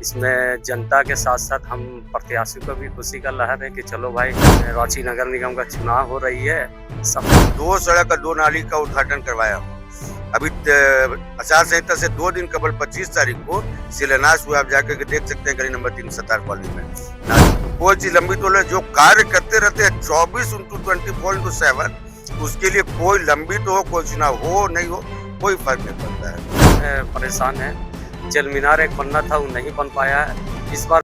इसमें जनता के साथ साथ हम प्रत्याशियों को भी खुशी का लहर है कि चलो भाई, रांची नगर निगम का चुनाव हो रही है। सब 2 सड़क और 2 नाली का उद्घाटन करवाया हूँ। अभी आचार संहिता से 2 दिन कबल 25 तारीख को शिलान्यास हुआ। आप जाकर के देख सकते हैं गली नंबर 3 कॉलोनी में। कोई चीज लंबी तो जो कार्य करते रहते हैं 24x24x7, उसके लिए कोई लंबी तो हो, कोई चुनाव हो नहीं हो, कोई फर्क नहीं पड़ता है। परेशान है। जल मीनार एक बनना था, वो नहीं बन पाया है इस बार।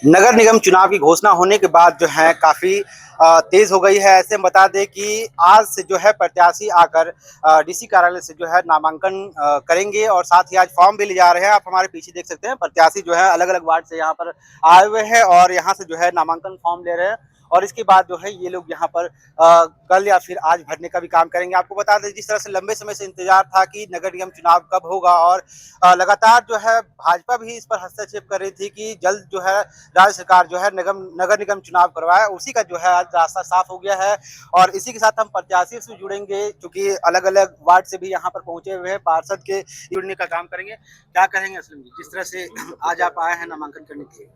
नगर निगम चुनाव की घोषणा होने के बाद जो है काफी तेज हो गई है। ऐसे में बता दें कि आज से जो है प्रत्याशी आकर डीसी कार्यालय से जो है नामांकन करेंगे और साथ ही आज फॉर्म भी ले जा रहे हैं। आप हमारे पीछे देख सकते हैं प्रत्याशी जो है अलग अलग वार्ड से यहाँ पर आए हुए हैं और यहाँ से जो है नामांकन फॉर्म ले रहे हैं और इसके बाद जो है ये लोग यहाँ पर कल या फिर आज भरने का भी काम करेंगे। आपको बता दें जिस तरह से लंबे समय से इंतजार था कि नगर निगम चुनाव कब होगा और लगातार जो है भाजपा भी इस पर हस्तक्षेप कर रही थी कि जल्द जो है राज्य सरकार जो है नगर निगम चुनाव करवाए, उसी का जो है आज रास्ता साफ हो गया है। और इसी के साथ हम प्रत्याशी से जुड़ेंगे क्योंकि अलग अलग वार्ड से भी यहाँ पर पहुंचे हुए हैं, पार्षद के जुड़ने का काम करेंगे। क्या कहेंगे असलम जी, जिस तरह से आज आप आए हैं नामांकन करने के लिए?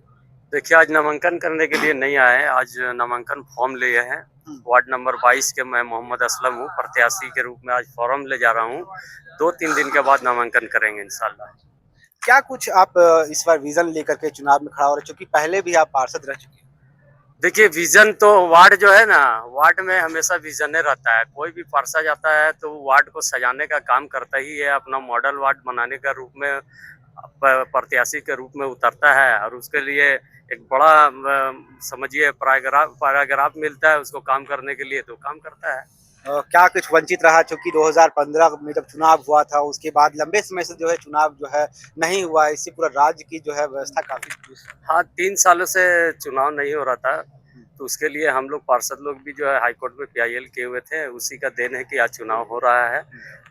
देखिए, आज नामांकन करने के लिए नहीं आए, आज नामांकन फॉर्म लिए हैं। वार्ड नंबर 22 के मैं मोहम्मद असलम हूँ, प्रत्याशी के रूप में आज फॉर्म ले जा रहा हूँ। 2-3 दिन के बाद नामांकन करेंगे इंशाल्लाह। क्या कुछ आप इस बार विजन लेकर के चुनाव में खड़ा हो रहे, क्योंकि पहले भी आप पार्षद रह चुके हैं? देखिए, विजन तो वार्ड जो है ना, वार्ड में हमेशा विजन रहता है। कोई भी पार्षद जाता है तो वार्ड को सजाने का काम करता ही है, अपना मॉडल वार्ड बनाने का रूप में प्रत्याशी के रूप में उतरता है और उसके लिए एक बड़ा समझिए पैराग्राफ मिलता है उसको काम करने के लिए, तो काम करता है। क्या कुछ वंचित रहा, क्योंकि 2015 में जब चुनाव हुआ था उसके बाद लंबे समय से जो है चुनाव जो है नहीं हुआ, इससे पूरा राज्य की जो है व्यवस्था काफी। हाँ, 3 सालों से चुनाव नहीं हो रहा था, तो उसके लिए हम लोग पार्षद लोग भी जो है हाईकोर्ट में PIL किए हुए थे। उसी का देन है कि आज चुनाव हो रहा है।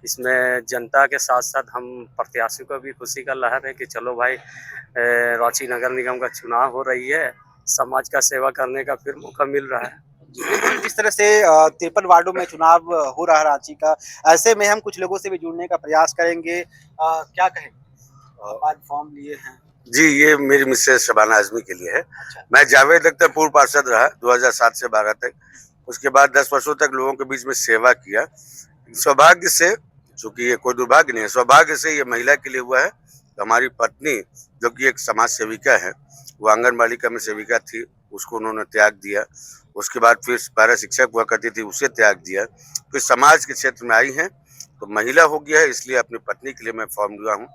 इसमें जनता के साथ साथ हम प्रत्याशियों को भी खुशी का लहर है कि चलो भाई, रांची नगर निगम का चुनाव हो रही है, समाज का सेवा करने का फिर मौका मिल रहा है। जिस तरह से 53 वार्डों में चुनाव हो रहा है रांची का, ऐसे में हम कुछ लोगों से भी जुड़ने का प्रयास करेंगे। क्या कहें, आज फॉर्म लिए हैं? जी, ये मेरी मिसेज शबाना आजमी के लिए है। अच्छा। मैं जावेद अख्तर पूर्व पार्षद रहा 2007 से 12 तक। उसके बाद 10 वर्षों तक लोगों के बीच में सेवा किया। सौभाग्य से, चूंकि ये कोई दुर्भाग्य नहीं है, सौभाग्य से ये महिला के लिए हुआ है। तो हमारी पत्नी जो कि एक समाज सेविका है, वो आंगनबाड़ी में सेविका थी, उसको उन्होंने त्याग दिया। उसके बाद फिर पैरा शिक्षक हुआ करती थी, उसे त्याग दिया। फिर समाज के क्षेत्र में आई हैं तो महिला हो गया है, इसलिए अपनी पत्नी के लिए मैं फॉर्म लिया हूँ।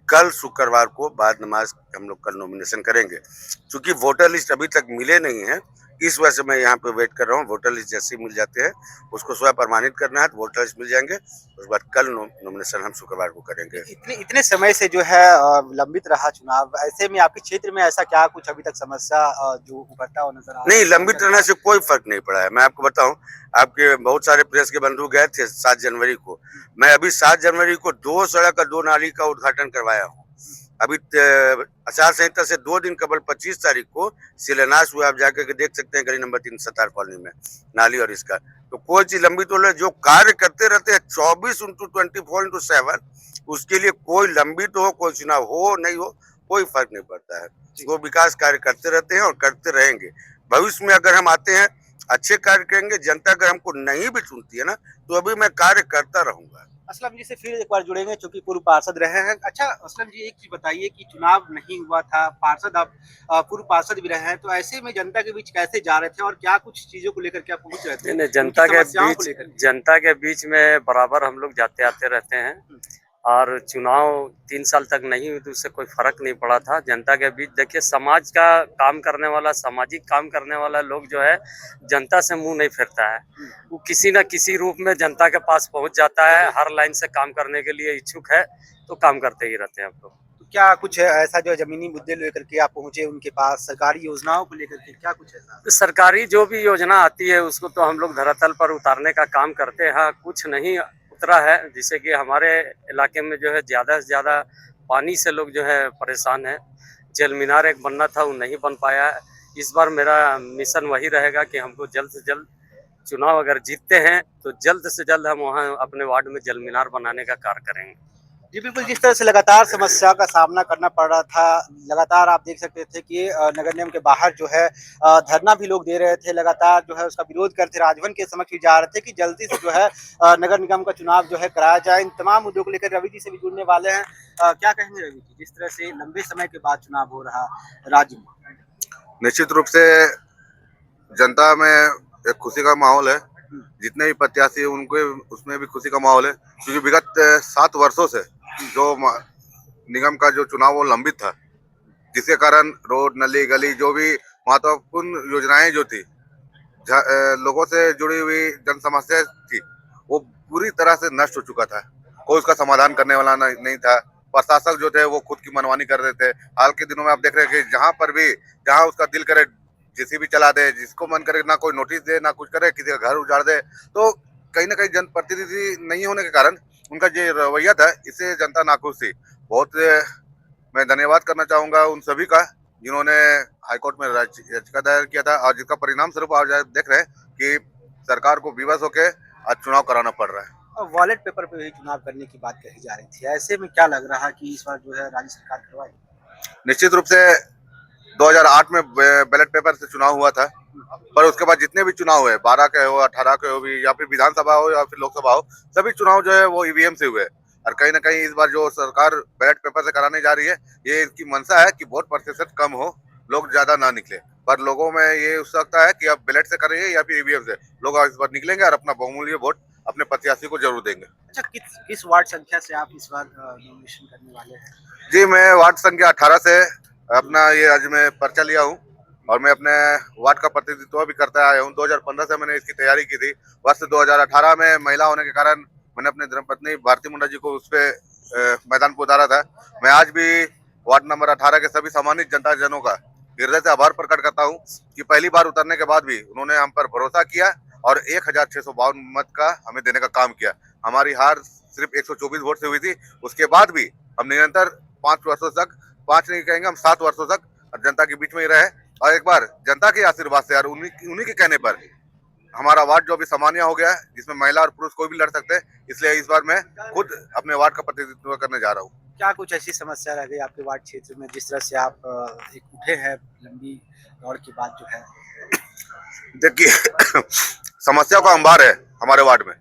कल शुक्रवार को बाद नमाज हम लोग कल नॉमिनेशन करेंगे। क्योंकि वोटर लिस्ट अभी तक मिले नहीं है, इस वजह से मैं यहाँ पे वेट कर रहा हूँ। वोटर लिस्ट जैसे ही मिल जाते हैं उसको स्वयं प्रमाणित करना है, तो वोटर लिस्ट मिल जाएंगे। उसके बाद कल नॉमिनेशन हम शुक्रवार को करेंगे। इतने समय से जो है लंबित रहा चुनाव, ऐसे में आपके क्षेत्र में ऐसा क्या कुछ अभी तक समस्या जो उभरता हुआ नजर आ रहा है? नहीं, लंबित रहने से कोई फर्क नहीं पड़ा है। मैं आपको बताऊं, आपके बहुत सारे प्रेस के बंधु गए थे 7 जनवरी को। मैं अभी 7 जनवरी को 2 सड़क और 2 नाली का उद्घाटन करवाया हूँ। अभी आचार संहिता से 2 दिन कबल 25 तारीख को शिलान्यास हुआ। आप जाकर के देख सकते हैं गली नंबर 3 कॉलोनी में, नाली और इसका। तो कोई चीज लंबी तो जो कार्य करते रहते हैं 24x24x7, उसके लिए कोई लंबी तो हो, कोई चुनाव हो नहीं हो, कोई फर्क नहीं पड़ता है। वो विकास कार्य करते रहते हैं और करते रहेंगे। भविष्य में अगर हम आते हैं, अच्छे कार्य करेंगे। जनता अगर हमको नहीं भी चुनती है ना, तो अभी मैं कार्य करता रहूंगा। असलम जी से फिर एक बार जुड़ेंगे क्योंकि पूर्व पार्षद रहे हैं। अच्छा असलम जी, एक चीज बताइए कि चुनाव नहीं हुआ था, पार्षद आप पूर्व पार्षद भी रहे हैं, तो ऐसे में जनता के बीच कैसे जा रहे थे और क्या कुछ चीजों को लेकर क्या पहुंच रहे थे? नहीं, जनता के बीच में बराबर हम लोग जाते आते रहते हैं और चुनाव 3 साल तक नहीं हुई तो उससे कोई फर्क नहीं पड़ा था। जनता के बीच देखिए, समाज का काम करने वाला, सामाजिक काम करने वाला लोग जो है जनता से मुंह नहीं फेरता है। वो किसी न किसी रूप में जनता के पास पहुंच जाता है, हर लाइन से काम करने के लिए इच्छुक है, तो काम करते ही रहते हैं हम लोग। तो क्या कुछ ऐसा जो जमीनी मुद्दे लेकर के आप पहुंचे उनके पास, सरकारी योजनाओं को लेकर के क्या कुछ ऐसा? तो सरकारी जो भी योजना आती है उसको तो हम लोग धरातल पर उतारने का काम करते हैं। कुछ नहीं उतरा है, जिससे कि हमारे इलाके में जो है ज़्यादा से ज़्यादा पानी से लोग जो है परेशान है। जल मीनार एक बनना था, वो नहीं बन पाया है। इस बार मेरा मिशन वही रहेगा कि हमको जल्द से जल्द चुनाव अगर जीतते हैं तो जल्द से जल्द हम वहाँ अपने वार्ड में जल मीनार बनाने का कार्य करेंगे। जी बिल्कुल, जिस तरह से लगातार समस्या का सामना करना पड़ रहा था, लगातार आप देख सकते थे कि नगर निगम के बाहर जो है धरना भी लोग दे रहे थे, लगातार जो है उसका विरोध करते राजभवन के समक्ष भी जा रहे थे कि जल्दी से जो है नगर निगम का चुनाव जो है कराया जाए। इन तमाम मुद्दों को लेकर रवि जी से भी जुड़ने वाले हैं। क्या कहेंगे रवि जी, जिस तरह से लंबे समय के बाद चुनाव हो रहा राज्य में? निश्चित रूप से जनता में एक खुशी का माहौल है। जितने भी प्रत्याशी हैं उनके उसमें भी खुशी का माहौल है, क्योंकि विगत 7 वर्षों से जो निगम का जो चुनाव वो लंबित था, जिसके कारण रोड नली गली जो भी महत्वपूर्ण योजनाएं जो थी, लोगों से जुड़ी हुई जन समस्या थी, वो पूरी तरह से नष्ट हो चुका था। कोई उसका समाधान करने वाला नहीं था। प्रशासक जो थे वो खुद की मनमानी कर रहे थे। हाल के दिनों में आप देख रहे हैं कि जहाँ उसका दिल करे जेसीबी चला दे, जिसको मन करे ना कोई नोटिस दे ना कुछ करे, किसी का घर उजाड़ दे। तो कहीं ना कहीं जनप्रतिनिधि नहीं होने के कारण उनका जो रवैया था, इससे जनता नाखुश थी। बहुत मैं धन्यवाद करना चाहूंगा उन सभी का जिन्होंने हाईकोर्ट में याचिका दायर किया था, और जिसका परिणाम स्वरूप आज देख रहे हैं कि सरकार को विवश होकर आज चुनाव कराना पड़ रहा है। वॉलेट पेपर पे भी चुनाव करने की बात कही जा रही थी, ऐसे में क्या लग रहा है कि इस बार जो है राज्य सरकार करवाएगी? निश्चित रूप से 2008 में बैलेट पेपर से चुनाव हुआ था, पर उसके बाद जितने भी चुनाव हुए, 12 के हो, 18 के हो भी, या फिर विधानसभा हो या फिर लोकसभा हो, सभी चुनाव जो है वो ईवीएम से हुए। और कहीं ना कहीं इस बार जो सरकार बैलेट पेपर से कराने जा रही है, ये इसकी मंशा है कि वोट प्रतिशत कम हो, लोग ज्यादा ना निकले। पर लोगों में ये उत्सुकता है कि अब बैलेट से करेंगे या फिर ईवीएम से, लोग इस बार निकलेंगे और अपना बहुमूल्य वोट अपने प्रत्याशी को जरूर देंगे। अच्छा, किस वार्ड संख्या से आप इस बार नॉमिनेशन करने वाले हैं? जी, मैं वार्ड संख्या 18 से अपना ये आज मैं पर्चा लिया हूँ, और मैं अपने वार्ड का प्रतिनिधित्व भी करता आया हूँ। 2015 से मैंने इसकी तैयारी की थी। वर्ष 2018 में महिला होने के कारण मैंने अपने धर्मपत्नी भारती मुंडा जी को उस पे मैदान को उतारा था। मैं आज भी वार्ड नंबर 18 के सभी सम्मानित जनता जनों का हृदय से आभार प्रकट करता हूँ कि पहली बार उतरने के बाद भी उन्होंने हम पर भरोसा किया और 1652 मत का हमें देने का काम किया। हमारी हार सिर्फ 124 वोट से हुई थी। उसके बाद भी हम निरंतर 5 वर्षों तक, 5 नहीं कहेंगे हम 7 वर्षों तक जनता के बीच में ही रहे, और एक बार जनता के आशीर्वाद से और उन्हीं के कहने पर हमारा वार्ड जो अभी सामान्य हो गया है, जिसमें महिला और पुरुष कोई भी लड़ सकते हैं। इसलिए इस बार मैं खुद अपने वार्ड का प्रतिनिधित्व करने जा रहा हूँ। क्या कुछ ऐसी समस्या रह गई आपके वार्ड क्षेत्र में, जिस तरह से आप एक उठे हैं लंबी दौड़ के बाद जो है? देखिए समस्या का अंबार है हमारे वार्ड में,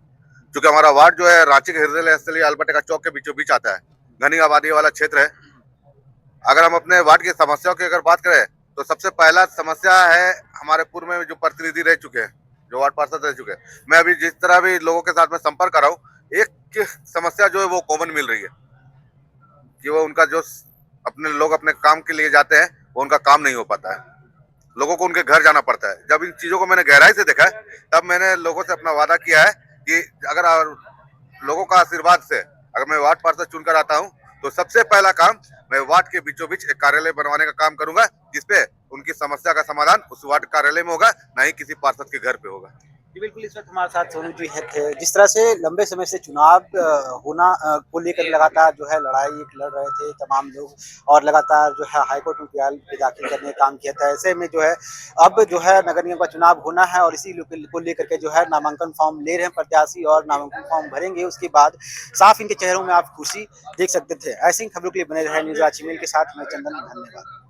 क्योंकि हमारा वार्ड जो है रांची के हृदय स्थलीय अल्बर्ट चौक के बीचों बीच आता है। घनी आबादी वाला क्षेत्र है। अगर हम अपने वार्ड की समस्याओं की अगर बात करें तो सबसे पहला समस्या है हमारे पूर्व में जो प्रतिनिधि रह चुके हैं, जो वार्ड पार्षद रह चुके हैं। मैं अभी जिस तरह भी लोगों के साथ में संपर्क कर रहा हूँ, एक समस्या जो है वो कॉमन मिल रही है कि वो उनका जो लोग अपने काम के लिए जाते हैं, वो उनका काम नहीं हो पाता है। लोगों को उनके घर जाना पड़ता है। जब इन चीजों को मैंने गहराई से देखा है, तब मैंने लोगों से अपना वादा किया है कि अगर लोगों का आशीर्वाद से अगर मैं वार्ड पार्षद चुनकर आता हूं, तो सबसे पहला काम मैं वार्ड के बीचों बीच एक कार्यालय बनवाने का काम करूंगा, जिसपे उनकी समस्या का समाधान उस वार्ड कार्यालय में होगा, ना ही किसी पार्षद के घर पे होगा। जी बिल्कुल, इस वक्त हमारे साथ सोनू जी थे। जिस तरह से लंबे समय से चुनाव होना को लेकर लगातार जो है लड़ाई लड़ रहे थे तमाम लोग, और लगातार जो है हाईकोर्ट में बयान दाखिल करने का काम किया था। ऐसे में जो है अब जो है नगर निगम का चुनाव होना है, और इसी को लेकर के जो है नामांकन फॉर्म ले रहे हैं प्रत्याशी, और नामांकन फॉर्म भरेंगे। उसके बाद साफ इनके चेहरों में आप खुशी देख सकते थे। ऐसी खबरों के लिए बने रहे न्यूज़ रांची मेल के साथ। मैं चंदन, धन्यवाद।